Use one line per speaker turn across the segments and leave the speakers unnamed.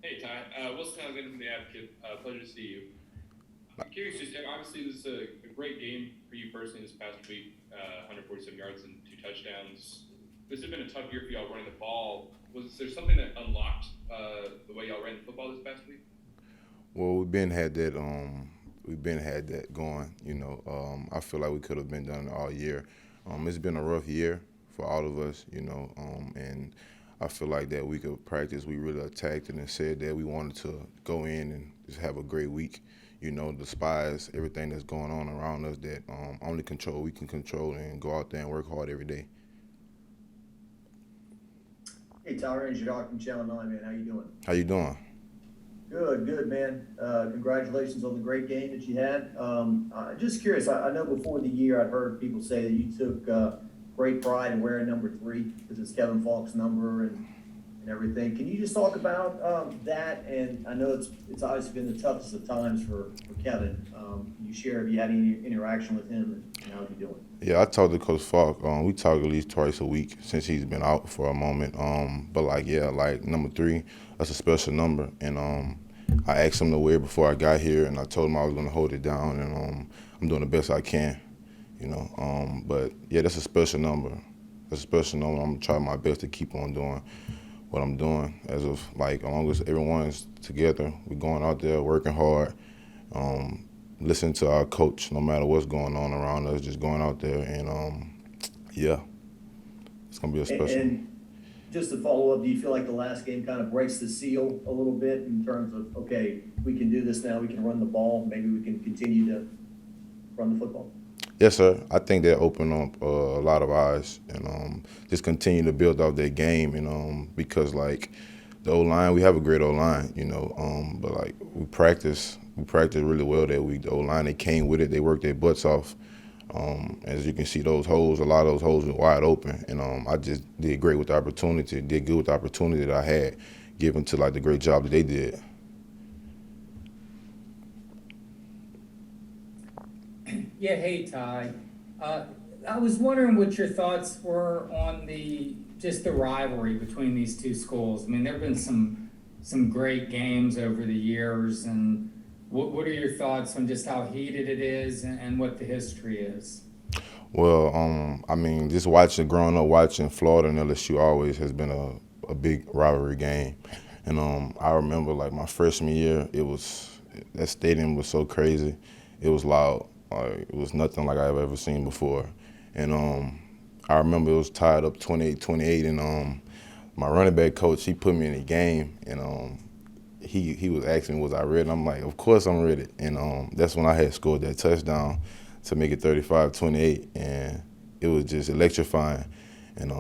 Hey, Ty. Wilson Alexander from The Advocate. Pleasure to see you. I'm curious, just obviously this is a great game for you personally this past week, 147 yards and 2 touchdowns. This has been a tough year for y'all running the ball. Was there something that unlocked the way y'all ran the football this past week?
Well, we've been had that going. I feel like we could have been done all year. It's been a rough year for all of us. And I feel like that week of practice, we really attacked it and said that we wanted to go in and just have a great week. Despise everything that's going on around us. That only control we can control and go out there and work hard every day.
Hey, Tyrion Davis-Price from Channel 9, man. How you doing?
How you doing?
Good, good, man. Congratulations on the great game that you had. Just curious, I know before the year I'd heard people say that you took great pride in wearing number 3 because it's Kevin Faulk's number and everything. Can you just talk about that? And I know it's obviously been the toughest of times for Kevin. Can you share if you had any interaction with him and how's he doing?
Yeah, I talked to Coach Falk. We talk at least twice a week since he's been out for a moment. But like, yeah, like number 3, that's a special number. And I asked him to wear it before I got here, and I told him I was going to hold it down, and I'm doing the best I can. But yeah, that's a special number. That's a special number. I'm gonna try my best to keep on doing what I'm doing. As long as everyone's together, we're going out there working hard. Listening to our coach, no matter what's going on around us, just going out there and yeah, it's gonna be a
And,
special one.
and just to follow up, do you feel like the last game kind of breaks the seal a little bit in terms of, okay, we can do this now, we can run the ball, maybe we can continue to run the football?
Yes, sir. I think that opened up a lot of eyes and just continue to build out that game and because like the O line, we have a great O line, but like we practice really well that week. The O line they came with it, they worked their butts off. As you can see, those holes, a lot of those holes were wide open, and I just did great with the opportunity, did good with the opportunity that I had, given to like the great job that they did.
Yeah, hey Ty. Uh, I was wondering what your thoughts were on the rivalry between these two schools. I mean, there've been some great games over the years, and what are your thoughts on just how heated it is and what the history is?
Well, I mean, just growing up watching Florida and LSU always has been a big rivalry game, and I remember like my freshman year, that stadium was so crazy, it was loud, like it was nothing like I've ever seen before, and I remember it was tied up 28-28, and my running back coach he put me in the game, and he was asking me was I ready. I'm like, of course I'm ready, and that's when I had scored that touchdown to make it 35-28, and it was just electrifying. And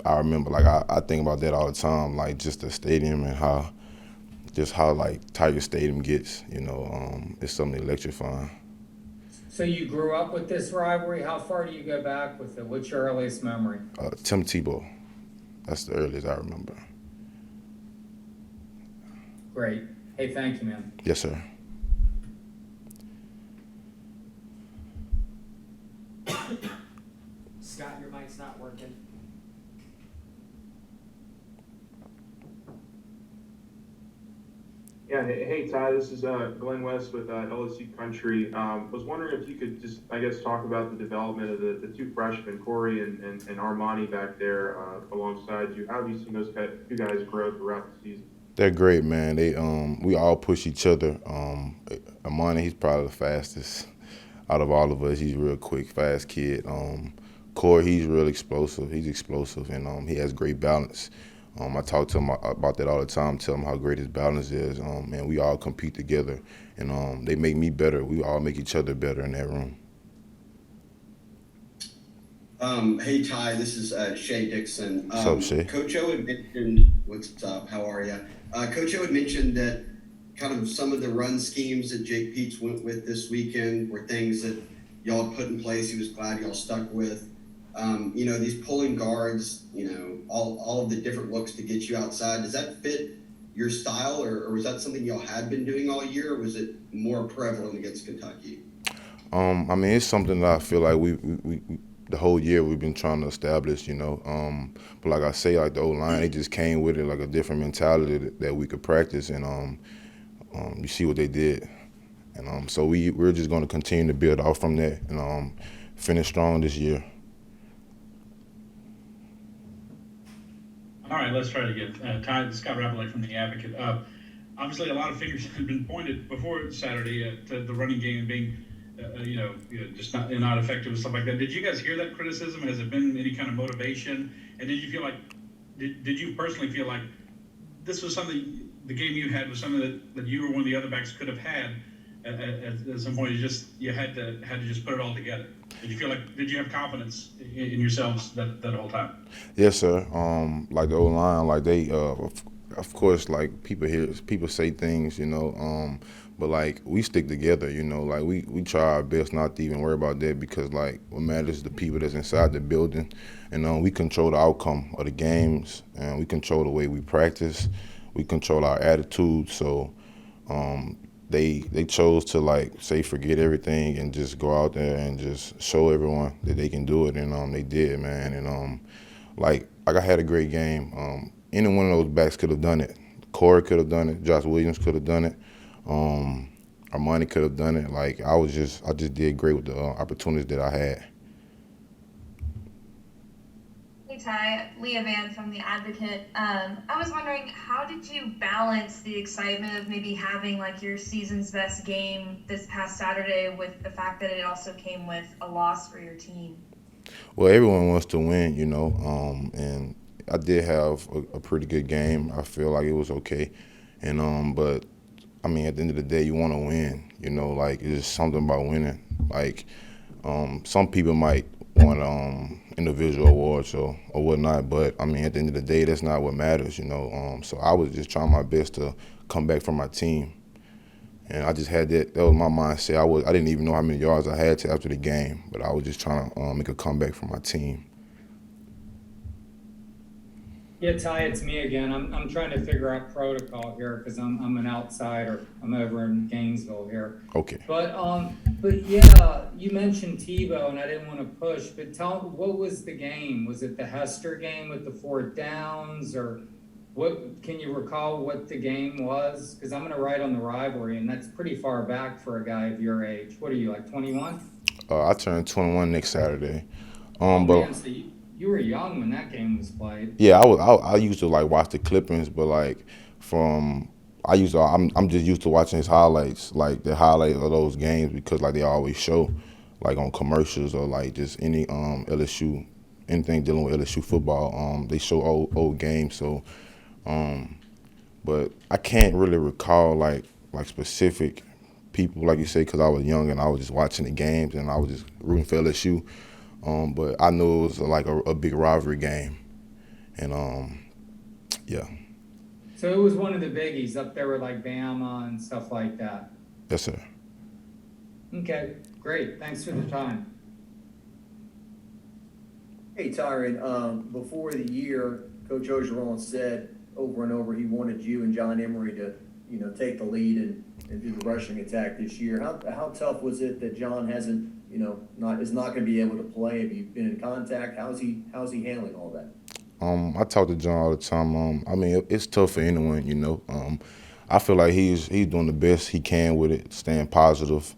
I remember, like, I think about that all the time, like just the stadium and how like Tiger Stadium gets, it's something electrifying.
So you grew up with this rivalry. How far do you go back with it? What's your earliest memory?
Tim Tebow, that's the earliest I remember.
Great. Hey, thank you, man.
Yes, sir.
Scott, your mic's not working.
Yeah, hey Ty, this is Glenn West with LSU Country. Was wondering if you could just, I guess, talk about the development of the two freshmen, Corey and Armani back there alongside you. How have you seen those two guys grow throughout the season?
They're great, man. We all push each other. Amani, he's probably the fastest out of all of us. He's a real quick, fast kid. Corey, he's real explosive. He's explosive, and he has great balance. I talk to him about that all the time, tell him how great his balance is, and we all compete together, and they make me better. We all make each other better in that room.
Hey Ty, this is Shay Dixon.
What's up, Shay?
Coach O had mentioned, what's up? How are you? Coach O had mentioned that kind of some of the run schemes that Jake Peets went with this weekend were things that y'all had put in place. He was glad y'all stuck with. These pulling guards, all of the different looks to get you outside. Does that fit your style, or was that something y'all had been doing all year, or was it more prevalent against Kentucky?
I mean, it's something that I feel like the whole year we've been trying to establish, you know. But like I say, like the O-line, they just came with it like a different mentality that we could practice, and you see what they did. And so we're just going to continue to build off from that and finish strong this year.
All right, let's try it again. Scott Rappelay from The Advocate. Obviously, a lot of fingers have been pointed before Saturday at the running game being, just not effective and stuff like that. Did you guys hear that criticism? Has it been any kind of motivation? And did you feel like, did you personally feel like this was something, the game you had was something that you or one of the other backs could have had at some point? You had to just put it all together. Did you have confidence in yourselves that whole time?
Yes, sir. Like the O-line, like they, of course, like people say things, you know, but like we stick together, you know, like we try our best not to even worry about that, because like what matters is the people that's inside the building, and we control the outcome of the games, and we control the way we practice, we control our attitude. So they chose to like say forget everything and just go out there and just show everyone that they can do it, and they did, man. And like I had a great game. Any one of those backs could have done it. Corey could have done it. Josh Williams could have done it. Armani could have done it. Like I just did great with the opportunities that I had.
Hey Ty, Leah Van from The Advocate. I was wondering, how did you balance the excitement of maybe having like your season's best game this past Saturday with the fact that it also came with a loss for your team?
Well, everyone wants to win, you know, and I did have a pretty good game. I feel like it was okay, and but I mean, at the end of the day, you want to win, you know. Like it's just something about winning. Like some people might want individual awards or whatnot, but I mean, at the end of the day, that's not what matters, you know. So I was just trying my best to come back from my team, and I just had that. That was my mindset. I didn't even know how many yards I had after the game, but I was just trying to make a comeback from my team.
Yeah, Ty, it's me again. I'm trying to figure out protocol here because I'm an outsider. I'm over in Gainesville here.
Okay.
But yeah, you mentioned Tebow, and I didn't want to push. But what was the game? Was it the Hester game with the 4 downs, or what? Can you recall what the game was? Because I'm gonna write on the rivalry, and that's pretty far back for a guy of your age. What are you, like 21?
I turned 21 next Saturday.
Oh,
but
man, so you were young when that game was played.
yeah, I used to like watch the clippings, but like I'm just used to watching his highlights, like the highlight of those games, because like they always show like on commercials or like just any LSU, anything dealing with LSU football, they show old games. So but I can't really recall like specific people, like you say, because I was young and I was just watching the games and I was just rooting for LSU. But I knew it was like a big rivalry game, and yeah.
So it was one of the biggies up there with like Bama and stuff like that.
Yes, sir.
Okay, great. Thanks for the time.
Hey, Tyrion, before the year, Coach Orgeron said over and over he wanted you and John Emery to, you know, take the lead and do the rushing attack this year. How tough was it that John hasn't, you know, is not going to be able to play? Have you been in contact? How's he handling all that?
I talk to John all the time. I mean, it's tough for anyone, you know. I feel like he's doing the best he can with it, staying positive,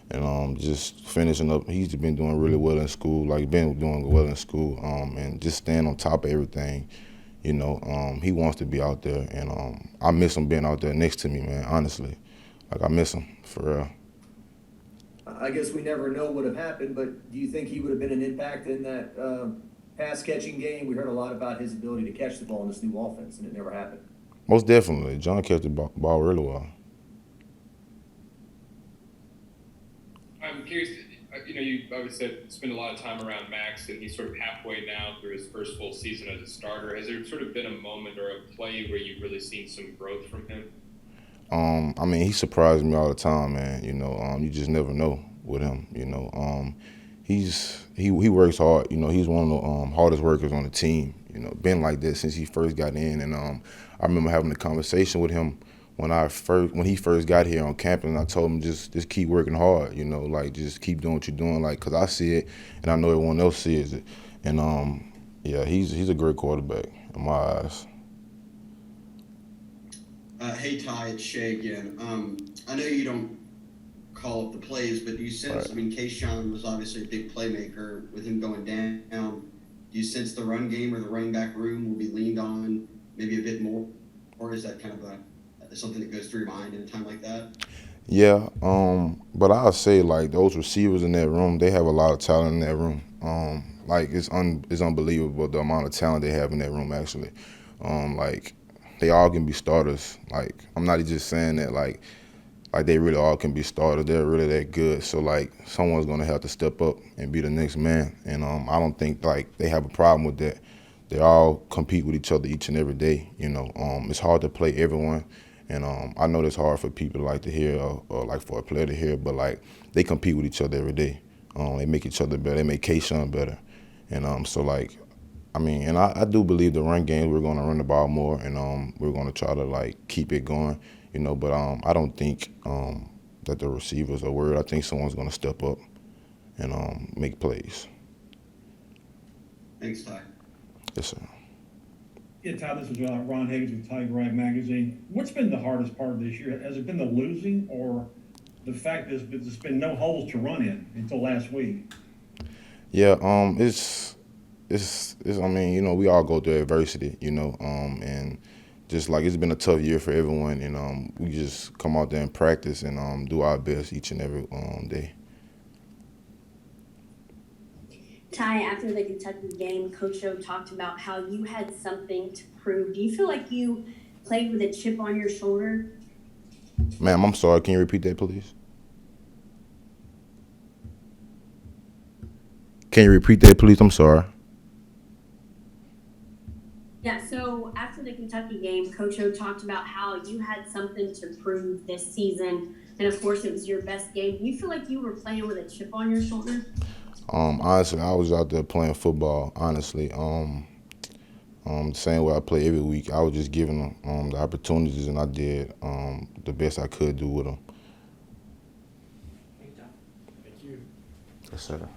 and just finishing up. He's been doing really well in school, and just staying on top of everything. You know, he wants to be out there, and I miss him being out there next to me, man. Honestly, like I miss him for real.
I guess we never know what would have happened, but do you think he would have been an impact in that pass-catching game? We heard a lot about his ability to catch the ball in this new offense, and it never happened.
Most definitely. John catch the ball really well.
I'm curious, you know, you obviously spent a lot of time around Max, and he's sort of halfway now through his first full season as a starter. Has there sort of been a moment or a play where you've really seen some growth from him?
I mean, he surprised me all the time, man. You know, you just never know with him. You know, he works hard. You know, he's one of the hardest workers on the team. You know, been like that since he first got in, and I remember having a conversation with him when he first got here on campus, and I told him just keep working hard, you know, like just keep doing what you're doing, like, cause I see it and I know everyone else sees it, and yeah, he's a great quarterback in my eyes.
Hey Ty, it's Shay again. I know you don't call up the plays, but do you sense?
Right.
I mean, Kayshawn was obviously a big playmaker with him going down. Do you sense the run game or the running back room will be leaned on maybe a bit more, or is that kind of something that goes through your mind in a time like that?
Yeah, but I'll say like those receivers in that room, they have a lot of talent in that room. Like it's unbelievable the amount of talent they have in that room actually. Like they all can be starters. Like I'm not just saying that like they really all can be starters. They're really that good. So like someone's gonna have to step up and be the next man. And I don't think like they have a problem with that. They all compete with each other each and every day. You know, it's hard to play everyone. And I know that's hard for people like to hear or like for a player to hear, but like they compete with each other every day. They make each other better. They make Kayshawn better. And so like, I mean, and I do believe the run game, we're going to run the ball more, and we're going to try to like keep it going, you know. But I don't think that the receivers are worried. I think someone's going to step up and make plays.
Thanks, Ty.
Yes, sir.
Yeah, Todd, this is Ron Higgins with Tiger Rag Magazine. What's been the hardest part of this year? Has it been the losing or the fact that there's been no holes to run in until last week?
Yeah, it's I mean, you know, we all go through adversity, you know, and just like it's been a tough year for everyone, and we just come out there and practice and do our best each and every day.
Ty, after the Kentucky game, Coach O talked about how you had something to prove. Do you feel like you played with a chip on your shoulder?
Ma'am, I'm sorry. Can you repeat that, please? Can you repeat that, please? I'm sorry.
Yeah, so after the Kentucky game, Coach O talked about how you had something to prove this season. And of course, it was your best game. Do you feel like you were playing with a chip on your shoulder?
Honestly, I was out there playing football, honestly. The same way I play every week. I was just giving them the opportunities, and I did the best I could do with them.
Thank you.
Yes, sir.